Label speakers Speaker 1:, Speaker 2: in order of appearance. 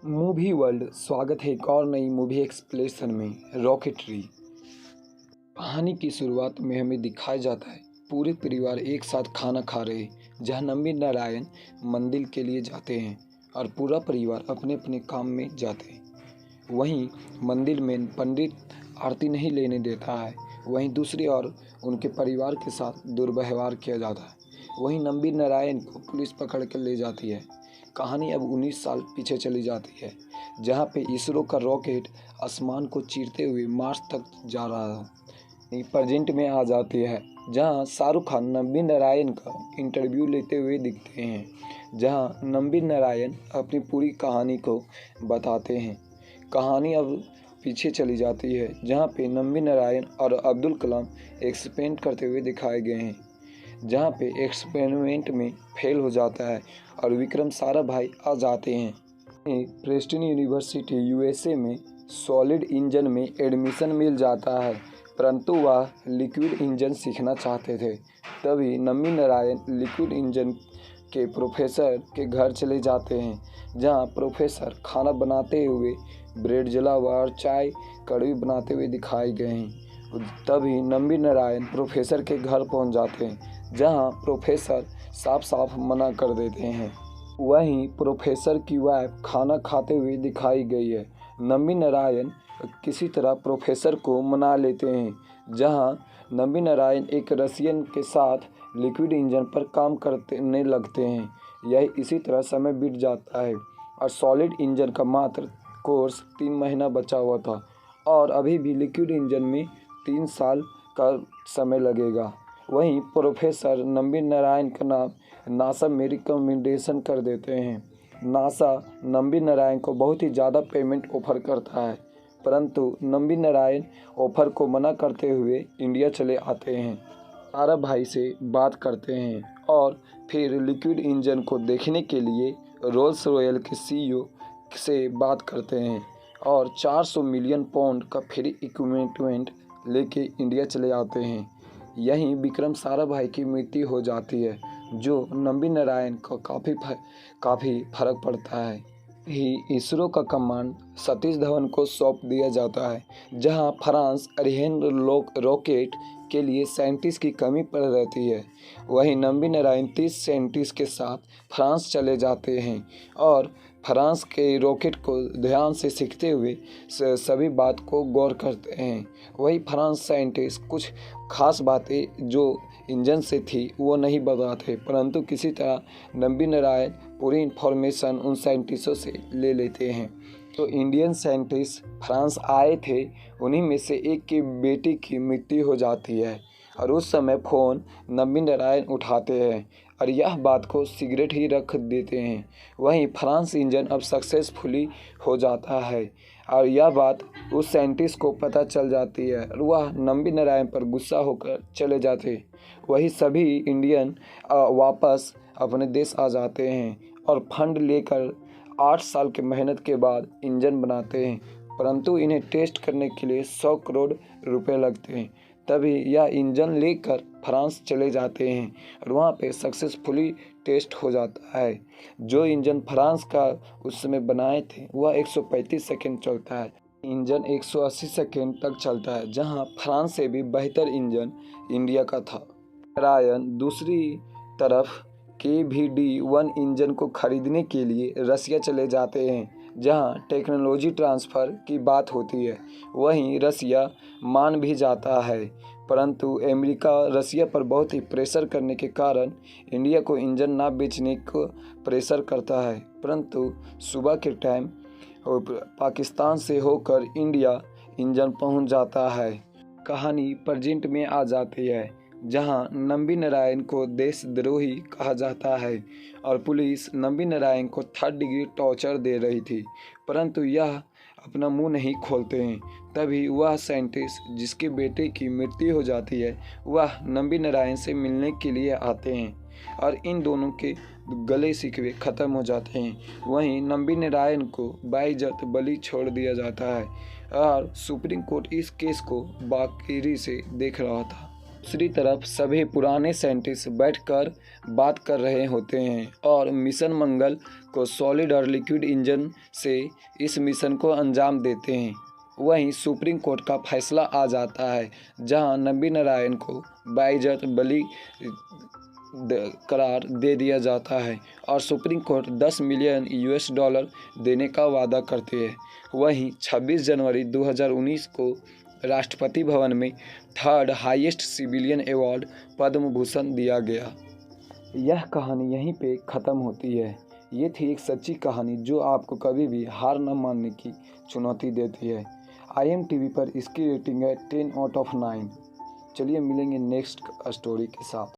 Speaker 1: Movie world स्वागत है एक और नई मूवी एक्सप्लेनेशन में। रॉकेटरी कहानी की शुरुआत में हमें दिखाया जाता है पूरे परिवार एक साथ खाना खा रहे, जहां नंबी नारायण मंदिर के लिए जाते हैं और पूरा परिवार अपने अपने काम में जाते हैं। वहीं मंदिर में पंडित आरती नहीं लेने देता है, वहीं दूसरी ओर उनके परिवार के साथ दुर्व्यवहार किया जाता है। वहीं नंबी नारायण को पुलिस पकड़ कर ले जाती है। कहानी अब 19 साल पीछे चली जाती है, जहां पे इसरो का रॉकेट आसमान को चीरते हुए मार्स तक जा रहा है। प्रेजेंट में आ जाती है, जहां शाहरुख खान नंबी नारायण का इंटरव्यू लेते हुए दिखते हैं, जहां नंबी नारायण अपनी पूरी कहानी को बताते हैं। कहानी अब पीछे चली जाती है, जहां पे नंबी नारायण और अब्दुल कलाम एक्सपेरिमेंट करते हुए दिखाए गए हैं, जहां पे एक्सपेरिमेंट में फेल हो जाता है और विक्रम साराभाई आ जाते हैं। प्रेस्टन यूनिवर्सिटी यूएसए में सॉलिड इंजन में एडमिशन मिल जाता है, परंतु वह लिक्विड इंजन सीखना चाहते थे। तभी नंबी नारायण लिक्विड इंजन के प्रोफेसर के घर चले जाते हैं, जहां प्रोफेसर खाना बनाते हुए ब्रेड जला हुआ और चाय कड़वी बनाते हुए दिखाए गए हैं। तभी नंबी नारायण प्रोफेसर के घर पहुंच जाते हैं, जहां प्रोफेसर साफ साफ मना कर देते हैं। वहीं प्रोफेसर की वाइफ खाना खाते हुए दिखाई गई है। नंबी नारायण किसी तरह प्रोफेसर को मना लेते हैं, जहां नंबी नारायण एक रसियन के साथ लिक्विड इंजन पर काम करने लगते हैं। यह इसी तरह समय बीत जाता है और सॉलिड इंजन का मात्र कोर्स 3 महीना बचा हुआ था और अभी भी लिक्विड इंजन में 3 साल का समय लगेगा। वहीं प्रोफेसर नंबी नारायण का नाम नासा में रिकमेंडेशन कर देते हैं। नासा नंबी नारायण को बहुत ही ज़्यादा पेमेंट ऑफर करता है, परंतु नंबी नारायण ऑफर को मना करते हुए इंडिया चले आते हैं। साराभाई से बात करते हैं और फिर लिक्विड इंजन को देखने के लिए रोल्स रॉयल के सीईओ से बात करते हैं और 400 मिलियन पाउंड का फ्री इक्विपमेंट लेके इंडिया चले आते हैं। यहीं विक्रम साराभाई की मृत्यु हो जाती है, जो नंबी नारायण को काफ़ी फर्क पड़ता है। ही इसरो का कमांड सतीश धवन को सौंप दिया जाता है, जहां फ्रांस अरिहन रॉकेट के लिए साइंटिस्ट की कमी पड़ रहती है। वहीं नंबी नारायण 30 साइंटिस्ट के साथ फ्रांस चले जाते हैं और फ्रांस के रॉकेट को ध्यान से सीखते हुए सभी बात को गौर करते हैं। वही फ्रांस साइंटिस्ट कुछ खास बातें जो इंजन से थी वो नहीं बताते, परंतु किसी तरह नंबी नारायण पूरी इन्फॉर्मेशन उन साइंटिस्टों से ले लेते हैं। तो इंडियन साइंटिस्ट फ्रांस आए थे, उन्हीं में से एक की बेटी की मृत्यु हो जाती है और उस समय फ़ोन नंबी नारायण उठाते हैं और यह बात को सिगरेट ही रख देते हैं। वहीं फ्रांस इंजन अब सक्सेसफुली हो जाता है और यह बात उस साइंटिस्ट को पता चल जाती है और वह नंबी नारायण पर गुस्सा होकर चले जाते। वही सभी इंडियन वापस अपने देश आ जाते हैं और फंड लेकर 8 साल के मेहनत के बाद इंजन बनाते हैं, परंतु इन्हें टेस्ट करने के लिए 100 करोड़ रुपए लगते हैं। तभी यह इंजन लेकर फ्रांस चले जाते हैं और वहाँ पे सक्सेसफुली टेस्ट हो जाता है। जो इंजन फ्रांस का उस समय बनाए थे वह 135 सेकेंड चलता है, इंजन 180 सेकेंड तक चलता है, जहाँ फ्रांस से भी बेहतर इंजन इंडिया का था। नारायण दूसरी तरफ KVD-1 इंजन को खरीदने के लिए रसिया चले जाते हैं, जहां टेक्नोलॉजी ट्रांसफ़र की बात होती है। वहीं रसिया मान भी जाता है, परंतु अमेरिका रसिया पर बहुत ही प्रेशर करने के कारण इंडिया को इंजन ना बेचने को प्रेशर करता है। परंतु सुबह के टाइम पाकिस्तान से होकर इंडिया इंजन पहुंच जाता है। कहानी प्रेजेंट में आ जाती है, जहां नंबी नारायण को देशद्रोही कहा जाता है और पुलिस नंबी नारायण को 3rd डिग्री टॉर्चर दे रही थी, परंतु यह अपना मुंह नहीं खोलते हैं। तभी वह साइंटिस्ट जिसके बेटे की मृत्यु हो जाती है, वह नंबी नारायण से मिलने के लिए आते हैं और इन दोनों के गले शिकवे ख़त्म हो जाते हैं। वहीं नंबी नारायण को बाइज्जत बरी छोड़ दिया जाता है और सुप्रीम कोर्ट इस केस को बाखूबी से देख रहा था। दूसरी तरफ सभी पुराने साइंटिस्ट बैठकर बात कर रहे होते हैं और मिशन मंगल को सॉलिड और लिक्विड इंजन से इस मिशन को अंजाम देते हैं। वहीं सुप्रीम कोर्ट का फैसला आ जाता है, जहां नबी नारायण को बाइज्जत बरी करार दे दिया जाता है और सुप्रीम कोर्ट 10 मिलियन US$ देने का वादा करती है। वहीं 26 जनवरी 2019 को राष्ट्रपति भवन में third highest civilian award Padma Bhushan दिया गया। यह कहानी यहीं पे ख़त्म होती है। ये थी एक सच्ची कहानी जो आपको कभी भी हार न मानने की चुनौती देती है। IMDb पर इसकी रेटिंग है 10 out of 9। चलिए मिलेंगे नेक्स्ट स्टोरी के साथ।